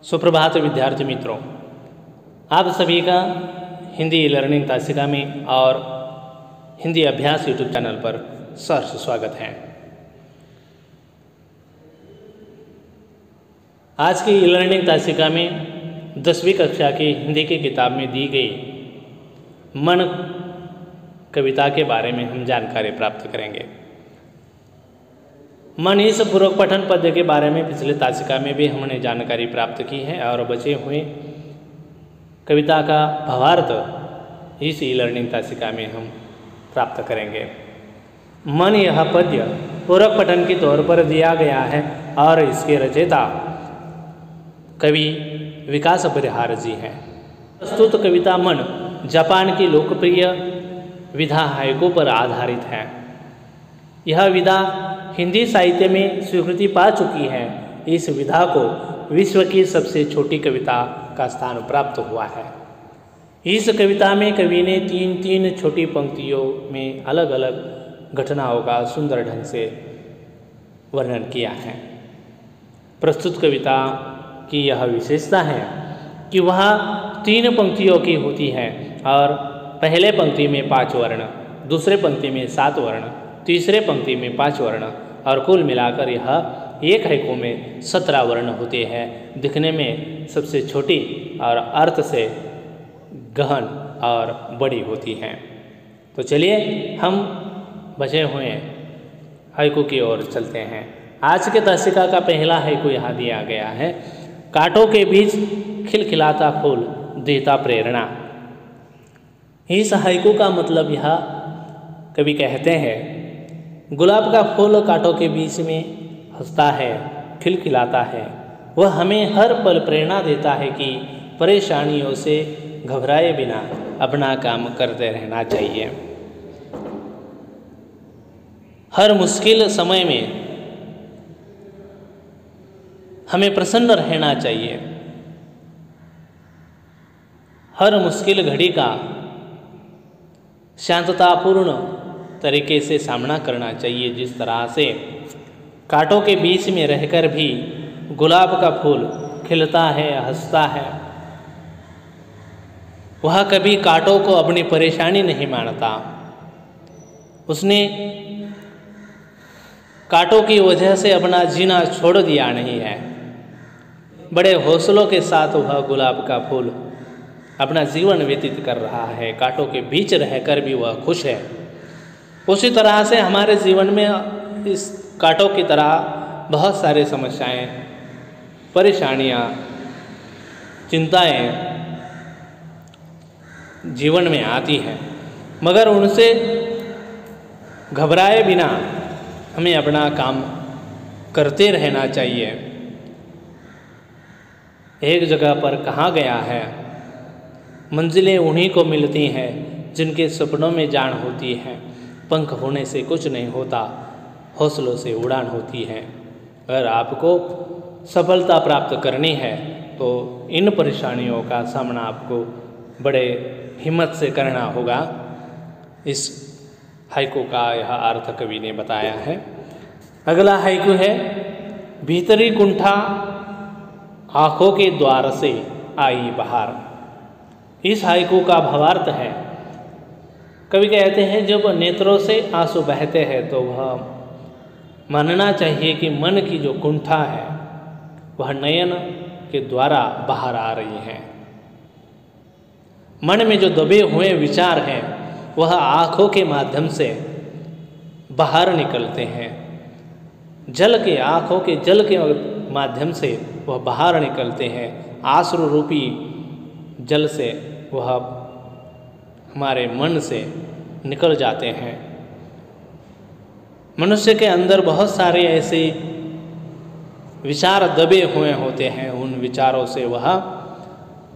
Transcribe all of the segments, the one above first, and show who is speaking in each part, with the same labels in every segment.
Speaker 1: सुप्रभात विद्यार्थी मित्रों, आप सभी का हिंदी लर्निंग तासिका में और हिंदी अभ्यास यूट्यूब चैनल पर सहर्ष स्वागत है। आज की लर्निंग तासिका में 10वीं कक्षा की हिंदी की किताब में दी गई मन कविता के बारे में हम जानकारी प्राप्त करेंगे। मन इस पूर्वक पठन पद्य के बारे में पिछले तासिका में भी हमने जानकारी प्राप्त की है और बचे हुए कविता का भावार्थ इस ई लर्निंग तासिका में हम प्राप्त करेंगे। मन यह पद्य पूरक पठन के तौर पर दिया गया है और इसके रचयिता कवि विकास परिहार जी हैं। प्रस्तुत कविता मन जापान की लोकप्रिय विधा हाइकू पर आधारित है। यह विधा हिंदी साहित्य में स्वीकृति पा चुकी है। इस विधा को विश्व की सबसे छोटी कविता का स्थान प्राप्त हुआ है। इस कविता में कवि ने तीन छोटी पंक्तियों में अलग अलग घटनाओं का सुंदर ढंग से वर्णन किया है। प्रस्तुत कविता की यह विशेषता है कि वह 3 पंक्तियों की होती है और पहले पंक्ति में 5 वर्ण, दूसरे पंक्ति में 7 वर्ण, तीसरे पंक्ति में 5 वर्ण और कुल मिलाकर यह एक हाइकू में 17 वर्ण होते हैं। दिखने में सबसे छोटी और अर्थ से गहन और बड़ी होती हैं। तो चलिए हम बचे हुए हाइकू की ओर चलते हैं। आज के तासिका का पहला हाइकू यहाँ दिया गया है। कांटों के बीच खिलखिलाता फूल देता प्रेरणा। इस हाइकू का मतलब यह कवि कहते हैं, गुलाब का फूल कांटों के बीच में हंसता है, खिलखिलाता है। वह हमें हर पल प्रेरणा देता है कि परेशानियों से घबराए बिना अपना काम करते रहना चाहिए। हर मुश्किल समय में हमें प्रसन्न रहना चाहिए। हर मुश्किल घड़ी का शांततापूर्ण तरीके से सामना करना चाहिए। जिस तरह से कांटों के बीच में रहकर भी गुलाब का फूल खिलता है, हंसता है। वह कभी कांटों को अपनी परेशानी नहीं मानता। उसने कांटों की वजह से अपना जीना छोड़ दिया नहीं है। बड़े हौसलों के साथ वह गुलाब का फूल अपना जीवन व्यतीत कर रहा है। कांटों के बीच रहकर भी वह खुश है। उसी तरह से हमारे जीवन में इस कांटों की तरह बहुत सारी समस्याएं, परेशानियां, चिंताएं जीवन में आती हैं, मगर उनसे घबराए बिना हमें अपना काम करते रहना चाहिए। एक जगह पर कहा गया है, मंजिलें उन्हीं को मिलती हैं जिनके सपनों में जान होती है। पंख होने से कुछ नहीं होता, हौसलों से उड़ान होती है। अगर आपको सफलता प्राप्त करनी है तो इन परेशानियों का सामना आपको बड़े हिम्मत से करना होगा। इस हाइकू का यह अर्थ कवि ने बताया है। अगला हाइकू है, भीतरी कुंठा आँखों के द्वार से आई बहार। इस हाइकू का भावार्थ है, कवि कहते हैं, जब नेत्रों से आंसू बहते हैं तो वह मानना चाहिए कि मन की जो कुंठा है वह नयन के द्वारा बाहर आ रही है। मन में जो दबे हुए विचार हैं वह आँखों के माध्यम से बाहर निकलते हैं। आँखों के जल के माध्यम से वह बाहर निकलते हैं। आश्रु रूपी जल से वह हमारे मन से निकल जाते हैं। मनुष्य के अंदर बहुत सारे ऐसे विचार दबे हुए होते हैं। उन विचारों से वह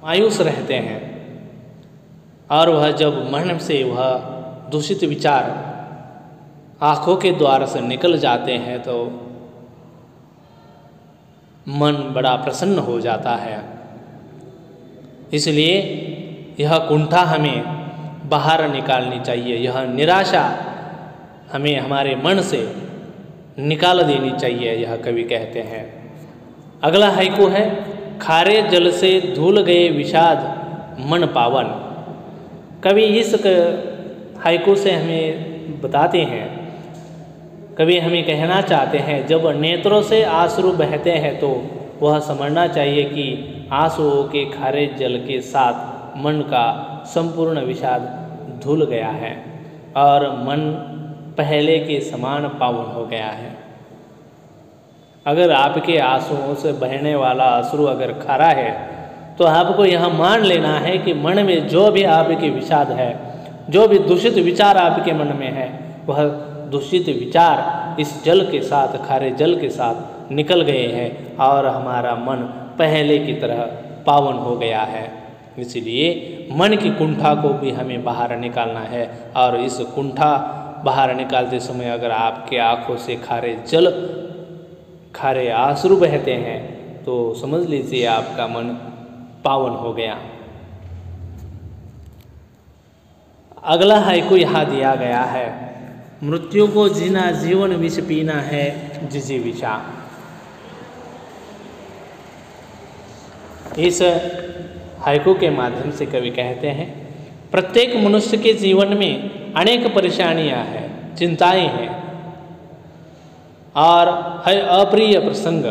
Speaker 1: मायूस रहते हैं और वह जब मन से वह दूषित विचार आँखों के द्वार से निकल जाते हैं तो मन बड़ा प्रसन्न हो जाता है। इसलिए यह कुंठा हमें बाहर निकालनी चाहिए। यह निराशा हमें हमारे मन से निकाल देनी चाहिए, यह कवि कहते हैं। अगला हाइकू है, खारे जल से धुल गए विषाद मन पावन। कवि इस हाइकू से हमें बताते हैं, कवि हमें कहना चाहते हैं, जब नेत्रों से आंसू बहते हैं तो वह समझना चाहिए कि आंसुओं के खारे जल के साथ मन का संपूर्ण विषाद धुल गया है और मन पहले के समान पावन हो गया है। अगर आपके आंसुओं से बहने वाला अश्रु अगर खारा है तो आपको यह मान लेना है कि मन में जो भी आपके विषाद है, जो भी दूषित विचार आपके मन में है, वह दूषित विचार इस जल के साथ, खारे जल के साथ निकल गए हैं और हमारा मन पहले की तरह पावन हो गया है। इसलिए मन की कुंठा को भी हमें बाहर निकालना है और इस कुंठा बाहर निकालते समय अगर आपके आँखों से खारे आंसू बहते हैं तो समझ लीजिए आपका मन पावन हो गया। अगला हाइकू यहाँ दिया गया है, मृत्यु को जीना जीवन विष पीना है जिजीविषा। इस हाइकू के माध्यम से कवि कहते हैं, प्रत्येक मनुष्य के जीवन में अनेक परेशानियां हैं, चिंताएं हैं और है अप्रिय प्रसंग।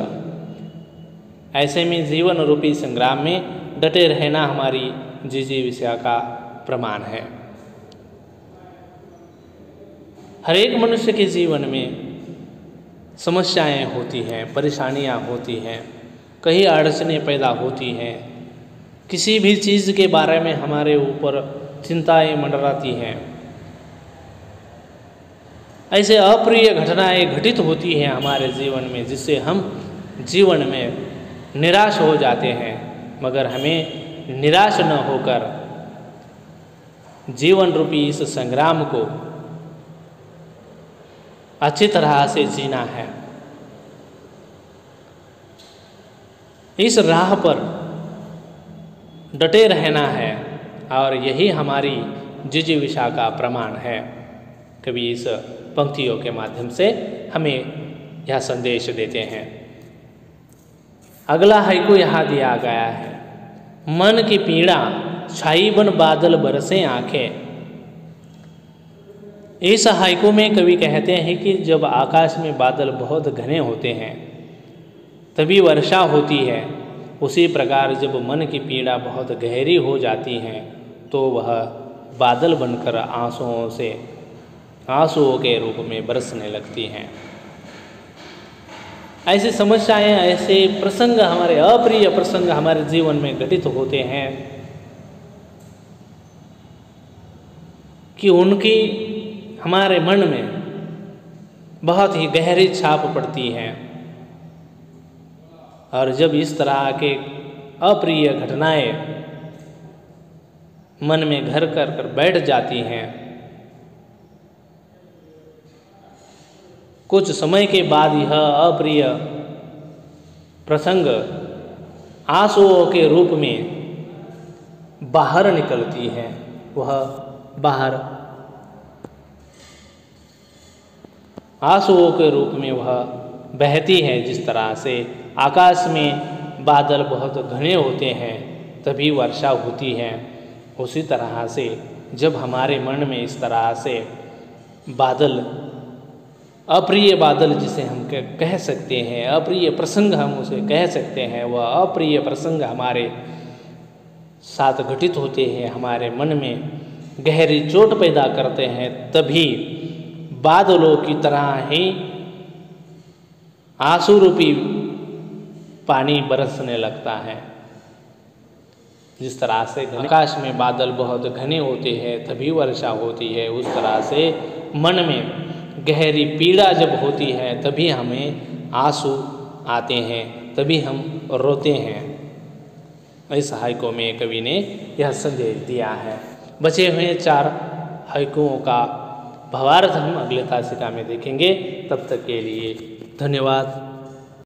Speaker 1: ऐसे में जीवन रूपी संग्राम में डटे रहना हमारी जिजीविषा का प्रमाण है। हर एक मनुष्य के जीवन में समस्याएं होती हैं, परेशानियां होती हैं, कई अड़चनें पैदा होती हैं, किसी भी चीज़ के बारे में हमारे ऊपर चिंताएं मंडराती हैं। ऐसे अप्रिय घटनाएं घटित होती हैं हमारे जीवन में, जिससे हम जीवन में निराश हो जाते हैं। मगर हमें निराश न होकर जीवन रूपी इस संग्राम को अच्छी तरह से जीना है। इस राह पर डटे रहना है और यही हमारी जिजीविषा का प्रमाण है। कवि इस पंक्तियों के माध्यम से हमें यह संदेश देते हैं। अगला हाइकू यहाँ दिया गया है, मन की पीड़ा छाई बन बादल बरसे आंखें। इस हाइकू में कवि कहते हैं कि जब आकाश में बादल बहुत घने होते हैं तभी वर्षा होती है। उसी प्रकार जब मन की पीड़ा बहुत गहरी हो जाती है तो वह बादल बनकर आंसुओं के रूप में बरसने लगती हैं। ऐसी समस्याएं, ऐसे प्रसंग, हमारे अप्रिय प्रसंग हमारे जीवन में घटित होते हैं कि उनकी हमारे मन में बहुत ही गहरी छाप पड़ती है। और जब इस तरह के अप्रिय घटनाएं मन में घर कर बैठ जाती हैं, कुछ समय के बाद यह अप्रिय प्रसंग आंसुओं के रूप में बाहर निकलती है। वह बाहर आंसुओं के रूप में वह बहती है। जिस तरह से आकाश में बादल बहुत घने होते हैं तभी वर्षा होती है, उसी तरह से जब हमारे मन में इस तरह से बादल, अप्रिय बादल जिसे हम कह सकते हैं, अप्रिय प्रसंग हम उसे कह सकते हैं, वह अप्रिय प्रसंग हमारे साथ घटित होते हैं, हमारे मन में गहरी चोट पैदा करते हैं, तभी बादलों की तरह ही आंसू रूपी पानी बरसने लगता है। जिस तरह से आकाश में बादल बहुत घने होते हैं तभी वर्षा होती है, उस तरह से मन में गहरी पीड़ा जब होती है तभी हमें आंसू आते हैं, तभी हम रोते हैं। इस हाइकू में कवि ने यह संदेश दिया है। बचे हुए 4 हाइकुओं का भावार्थ हम अगले तासिका में देखेंगे। तब तक के लिए धन्यवाद।